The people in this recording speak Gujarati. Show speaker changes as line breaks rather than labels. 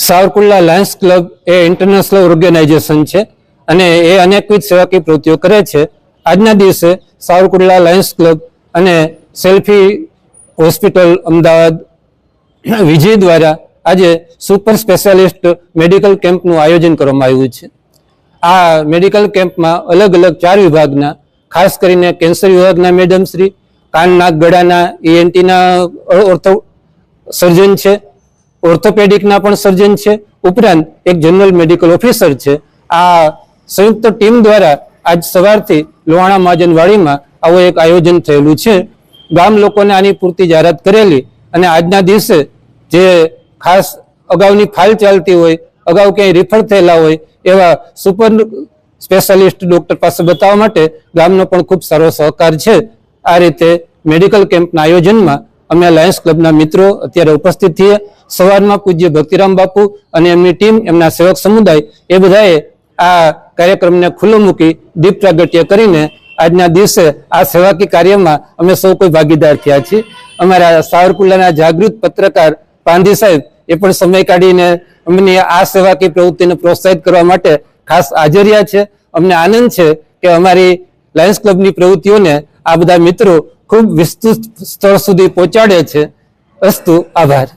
સાવરકુંડલા લાયન્સ ક્લબ એ ઇન્ટરનેશનલ ઓર્ગેનાઇઝેશન છે અને એ અનેકવિધ સેવાકીય પ્રવૃત્તિઓ કરે છે. આજના દિવસે સાવરકુંડલા લાયન્સ ક્લબ અને સેલ્ફી હોસ્પિટલ અમદાવાદ વિજય દ્વારા આજે સુપર સ્પેશિયાલિસ્ટ મેડિકલ કેમ્પનું આયોજન કરવામાં આવ્યું છે. આ મેડિકલ કેમ્પમાં અલગ અલગ 4 વિભાગના, ખાસ કરીને કેન્સર વિભાગના મેડમ શ્રી, કાન નાક ગળાના ENTના ઓર્થો સર્જન છે, ઓર્થોપેડિકના પણ સર્જન છે, ઉપરાંત એક જનરલ મેડિકલ ઓફિસર છે. આ સંયુક્ત ટીમ દ્વારા આજ સવારથી લોહાણા મહાજનવાડીમાં આવું એક આયોજન થયેલું છે. ગામ લોકોને આની પૂરતી જાહેરાત કરેલી અને આજના દિવસે જે ખાસ અગાઉની ફાઇલ ચાલતી હોય, અગાઉ ક્યાંય રિફર થયેલા હોય એવા સુપર સ્પેશિયાલિસ્ટ ડોક્ટર પાસે બતાવવા માટે ગામનો પણ ખૂબ સારો સહકાર છે. આ રીતે મેડિકલ કેમ્પના આયોજનમાં અમે લાયન્સ ક્લબના મિત્રો અત્યારે ઉપસ્થિત છીએ. સવારમાં પૂજ્ય ભક્તિરામ બાપુ અને એમની ટીમ, એમના સેવક સમુદાય એ બધાએ આ કાર્યક્રમને ખુલ્લો મૂકી દીપ પ્રાગટ્ય કરીને આજના દિવસે આ સેવાકીય કાર્યમાં અમે સૌ કોઈ ભાગીદાર થયા છીએ. અમારા સાવરકુંડલાના જાગૃત પત્રકાર પાંધી સાહેબ એ પણ સમય કાઢીને અમને આ સેવાકીય પ્રવૃત્તિને પ્રોત્સાહિત કરવા માટે ખાસ હાજર રહ્યા છે. અમને આનંદ છે કે અમારી લાયન્સ ક્લબની પ્રવૃત્તિઓને આ બધા મિત્રો ખૂબ વિસ્તૃત સ્તર સુધી પહોંચાડે છે. અસ્તુ, આભાર.